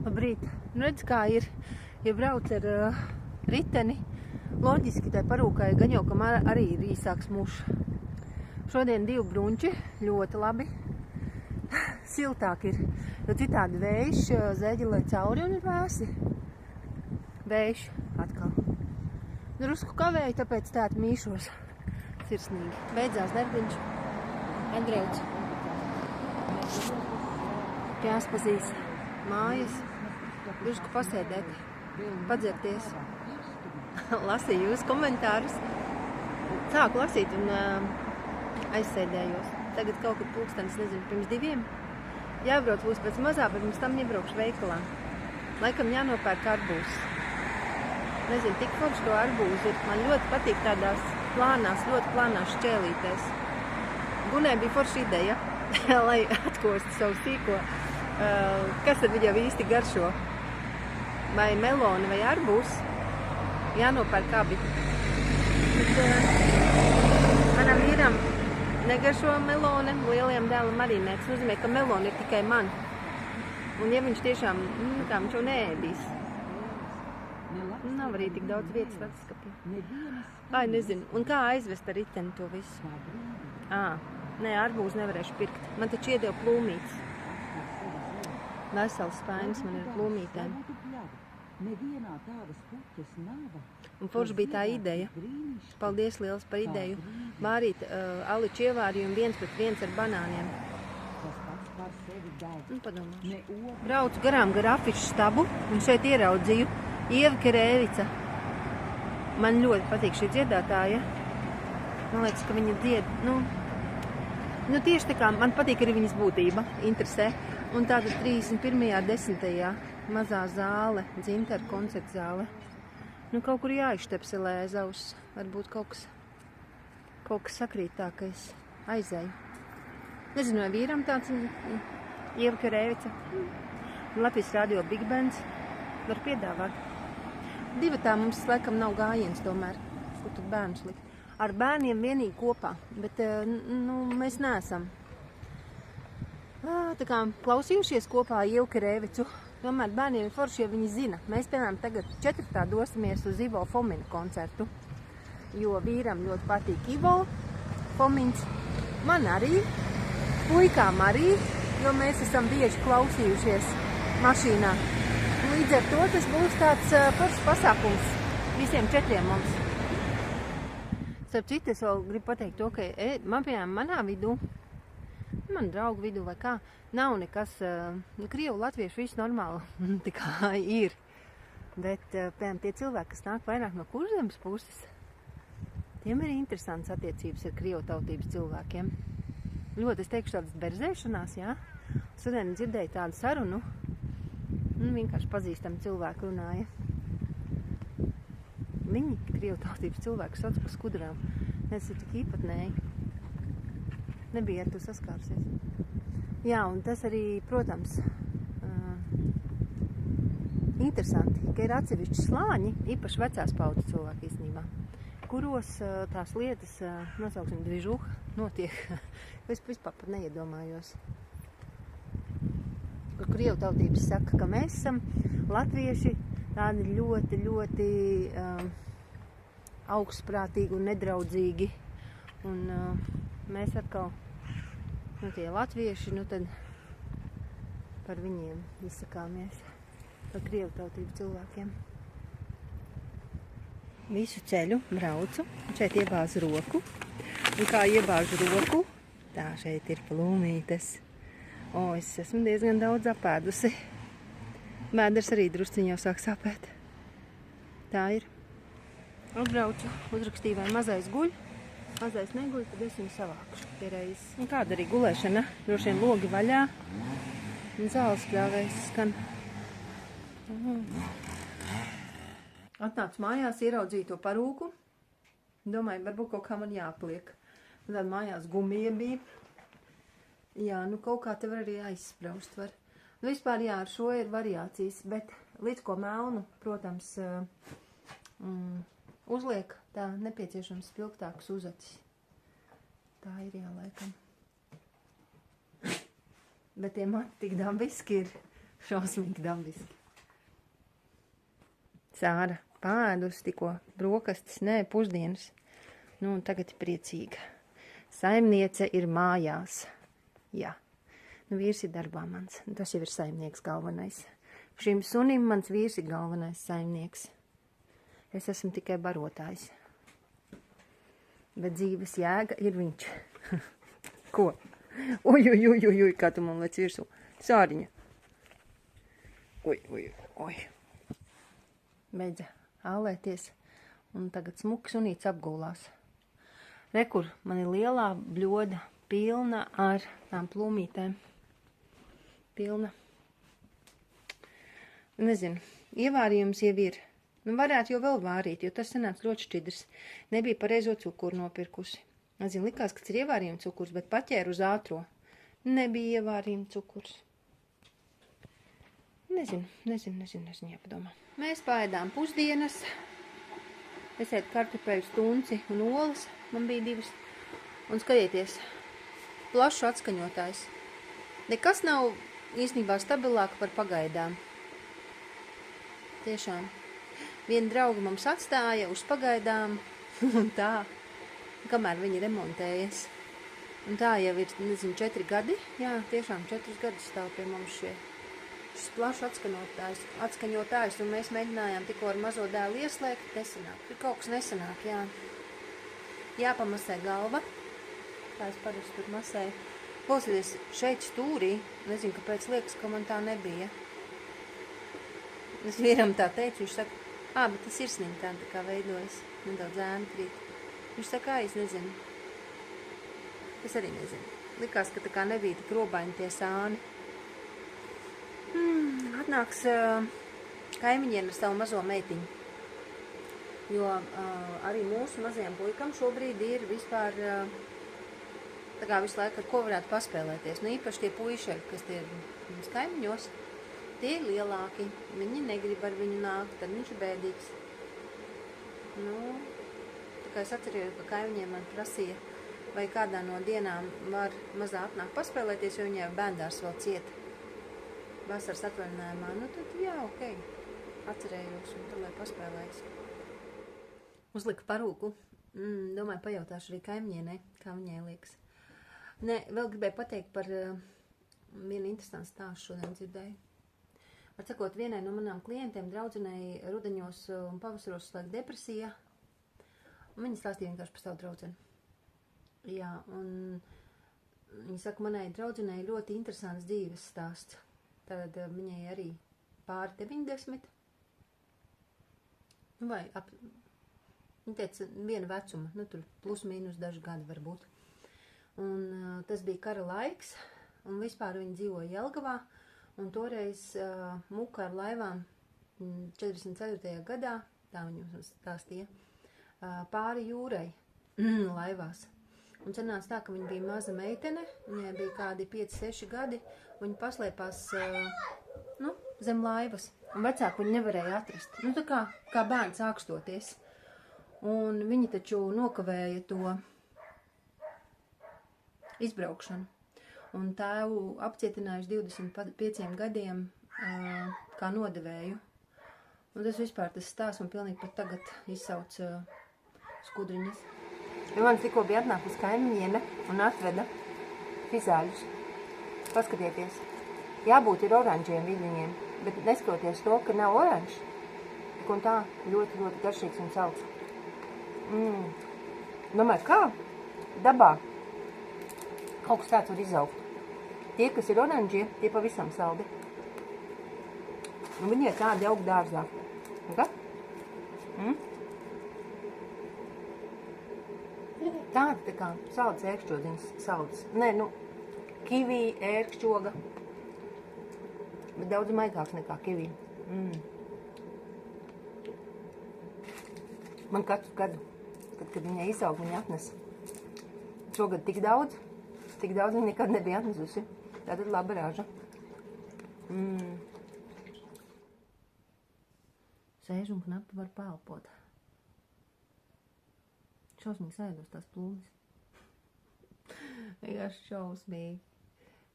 Labrīt. Nu redz, kā ir, ja brauc ar riteni, loģiski tai parūkai gan jau, kam arī ir īsāks mušs. Šodien 2 brunči, ļoti labi. Siltāk ir, jo citādi vējš zēģelē cauri un ir vēsi. Vējš atkal. Drusku kavēju, tāpēc tēt mīšos sirsnīgi. Beidzās darbiņš. Atbrauc. Jāspazīs mājas. Drusku pasēdēt, padzerties. Lasīju jūs komentārus. Sāku lasīt un aizsēdējos. Tagad kaut kur pulkstenis, nezinu, pirms 2. Jābrauc būs pēc mazā, bet mums tam iebraukšu veikalā. Laikam jānopērk arbūzs. Nezinu, tik forši to arbūzu ir. Man ļoti patīk tādās ļoti plānās šķēlītēs. Gunē bija forša ideja, lai atkostu savu sīko. Kas tad viņam īsti garšo? Vai meloni vai arbūzs? Jānopērk abi. Manam vīram negaršo melone, lielajam dēlam arī nē. Tas nozīmē, ka melone ir tikai man. Un ja viņš tiešām, kā viņš jau neēdīs. Nav arī tik daudz vietas leduskapī. Ai, nezinu. Un kā aizvest ar riteni to visu? Nē, arbūzu nevarēšu pirkt. Man taču iedeva plūmītes. Vesels spainis man ir plūmītēm. Un forši bija tā ideja. Paldies liels par ideju. Vārīt aliču ievārījumu 1-1 ar banāniem. Un padomāšu. Braucu garām gar afišu stabu un šeit ieraudzīju Ieva Kerēvica. Man ļoti patīk šī dziedātāja. Man liekas, ka viņa dzied, tieši tā kā man patīk arī viņas būtība, interesē. Un tātad 31.10. mazā zāle, Dzintara koncerta zāle. Kaut kur jāizštepselē aiz auss. Varbūt kaut kas sakrītākais aizēju. Nezinu, vai vīram tāds Ieva Kerēvica. Latvijas radio Big Bands var piedāvāt. 2 mums laikam nav gājiens tomēr, kur tur bērnus likt. Ar bērniem vienīgi kopā, bet mēs neesam. Tā kā klausījušies kopā Ievu Kerēvicu, tomēr bērniem ir forši, ja viņi zina. Mēs, piemēram, tagad 4. dosimies uz Ivo Fomina koncertu, jo vīram ļoti patīk Ivo Fomins. Man arī, puikām arī, jo mēs esam bieži klausījušies mašīnā. Līdz ar to tas būs tāds foršs pasākums visiem 4 mums. Starp citu, es vēl gribu pateikt to, ka manā vidū, man draugu vidū vai kā, nav nekas, krievu, latviešu, viss normāli, tā kā ir. Bet, piemēram, tie cilvēki, kas nāk vairāk no Kurzemes puses, tiem ir interesants attiecības ar krievu tautības cilvēkiem. Ļoti, es teikšu, tādas berzēšanās, jā. Šodien dzirdēju tādu sarunu, vienkārši pazīstami cilvēki runāja. Viņi, krievu tautības cilvēki, sauc par skudrām. Es ir tik īpatnēji. Nebija ar to saskārusies. Jā, un tas arī, protams, interesanti, ka ir atsevišķi slāņi, īpaši vecās paudzes cilvēki īstenībā, kuros tās lietas, nosauksim, dvižuha, notiek. Es vispār pat neiedomājos. Kur krievu tautības saka, ka mēs esam latvieši tādi ļoti augstprātīgi un nedraudzīgi. Un mēs atkal, tie latvieši, tad par viņiem izsakāmies, par krievu tautību cilvēkiem. Visu ceļu braucu, šeit iebāzu roku. Un kā iebāžu roku, tā šeit ir plūmītes. Es esmu diezgan daudz apēdusi. Mēders arī drusciņi jau sāk sāpēt. Tā ir. Atbraucu, uzrakstīju, vai mazais guļ. Mazais neguļ, tad es viņu savākšu pie reizes. Un kāda arī gulēšana? Droši vien logi vaļā. Un zāles pļāvējs skan. Atnācu mājās, ieraudzīju to parūku. Domāju, varbūt kaut kā man jāpliek. Un tad mājās gumija bija. Jā, kaut kā te var arī aizspraust var. Vispār jā, ar šo ir variācijas, bet līdz ko melnu, protams, uzliek tā nepieciešams spilgtāks uzacis. Tā ir jā, laikam. Bet tie mati tik dabiski ir Šausmīgi dabiski. Sāra pāēdus tikko brokastis, pusdienas. Nu, un tagad ir priecīga. Saimniece ir mājās. Jā. Nu, vīrs ir darbā mans. Tas jau ir saimnieks galvenais. Šim sunim mans vīrs ir galvenais saimnieks. Es esmu tikai barotājs. Bet dzīves jēga ir viņš. Ko? Uj, kā tu man lec virsū. Sāriņa. Uj. Beidza ālēties. Un tagad smuki sunīts apgulās. Rekur, man ir lielā bļoda pilna ar tām plūmītēm. Pilna. Nezinu, ievārījums jau ir. Nu, varētu jau vēl vārīt, jo tas sanāca ļoti šķidrs. Nebija pareizo cukuru nopirkusi. Nezinu, likās, ka tas ir ievārījuma cukurs, bet paķēru uz ātro. Nebija ievārījuma cukurs. Nezinu, jāpadomā. Mēs paēdām pusdienas. Es ēdu kartupeļus, tunci un olas. Man bija 2. Un skatieties, plašs atskaņotājs. Nekas nav īstenībā stabilāk par pagaidām. Tiešām. Viena drauga mums atstāja uz pagaidām, un tā, kamēr viņi remontējas. Un tā jau ir, 4 gadi. Jā, tiešām 4 gadus stāv pie mums šis plašs atskaņotājs, un mēs mēģinājām tikko ar mazo dēlu ieslēgt, nesanāk. Tur kaut kas nesanāk, jā. Jāpamasē galva, kā es parasti tur masēju. Klausieties, šeit stūrī, nezinu, kāpēc liekas, ka man tā nebija. Es vīram tā teicu, viņš saka, bet tas sirsniņi tā kā veidojas, nedaudz ēna krīt. Viņš saka, es nezinu. Es arī nezinu. Likās, ka tā kā nebija tik robaini tie sāni. Atnāks kaimiņiem ar savu mazo meitiņu. Jo arī mūsu mazajam puikam šobrīd ir vispār tā kā visu laiku ar ko varētu paspēlēties. Nu, īpaši tie puišeļi, kas tie mums kaimiņos, tie ir lielāki. Viņi negrib ar viņu nākt, tad viņš ir bēdīgs. Nu, tā kā es atceros, ka kaimiņiem man prasīja, vai kādā no dienām var mazā atnākt paspēlēties, jo viņai bērndārs vēl cieta. Vasaras atvaļinājumā, nu tad jā, ok, atcerējos, un tad lai paspēlējas. Uzlika parūku, domāju, pajautāšu arī kaimiņienei, kā viņai liekas. Nē, vēl gribēju pateikt par vienu interesantu stāstu šodien dzirdēju. Var sakot, vienai no manām klientiem, draudzenei, rudeņos un pavasaros slēgt depresija, un viņa stāstīja vienkārši par savu draudzeni. Jā, un viņa saka, manai draudzenei ļoti interesants dzīves stāsts. Tad viņai arī pāri 90. Vai viņa teica viena vecuma, nu tur plus mīnus daži gadi varbūt. Un tas bija kara laiks, un vispār viņa dzīvoja Jelgavā, un toreiz muka ar laivām 44. gadā, tā viņa mums stāstīja, pāri jūrai laivās. Un sanāca tā, ka viņa bija maza meitene, viņai bija kādi 5-6 gadi, un viņa paslēpās zem laivas, un vecāki viņu nevarēja atrast. Nu, tā kā bērns ākstoties. Un viņi taču nokavēja to izbraukšanu. Un tēvu apcietinājuši 25 gadiem kā nodevēju. Un tas vispār tas stāsts man pilnīgi pat tagad izsauc skudriņas. Man tikko bija atnākusi kaimiņiene un atveda fizāļus. Paskatieties, jābūt ir oranžiem viļņiem, bet neskatoties to, ka nav oranžs, tik un tā ļoti, ļoti garšīgs un salds. Domāju, kā dabā kaut kas tāds var izaugt. Tie, kas ir oranžie, tie pavisam saldi. Un viņi ir tādi aug dārzā. Okay? Tāda tā kā saldas ērkšķodziņas saldas. Nē, kivī, ērkšķoga. Bet daudz maigāks nekā kivī. Man katru gadu, kad viņai izaug, viņa atnes. Šogad tik daudz viņa nekad nebija atnesusi. Tātad laba raža. Sēž un knapi var pālpot. Šausmīgi sēdos tās plūmes. Vienkārši šausmīgi.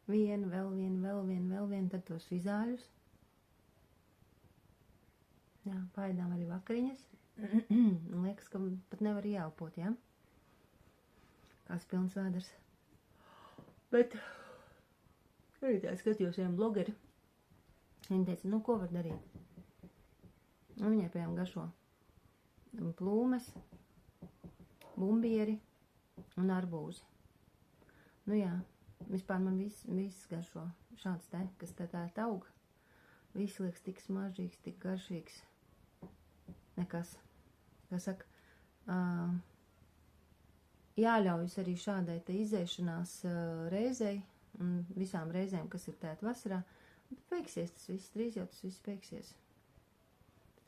Vienu, vēl vienu, tad tos fizāļus. Jā, paēdām arī vakariņas. Liekas, ka pat nevar ieelpot, jā? Kāds pilns vēders. Bet arī tā skatījos vienam blogeri. Viņa teica, nu, ko var darīt? Un viņai, piemēram, garšo plūmes, bumbieri un arbūzi. Nu jā, vispār man viss garšo šāds te, kas tā aug. Viss liekas tik smaržīgs, tik garšīgs. Nekas. Kā saka, jāļaujas arī šādai te izēšanās reizei un visām reizēm, kas ir tēt vasarā. Bet beigsies tas viss, drīz jau tas viss beigsies.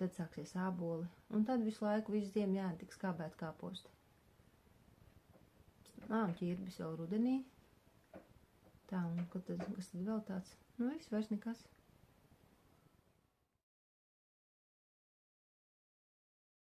Tad sāksies āboli. Un tad visu laiku visu ziemu jāēd tik skābēt kāposti. Ķirbis vēl rudenī. Tā, un kas tad vēl tāds? Nu, viss vairs nekas.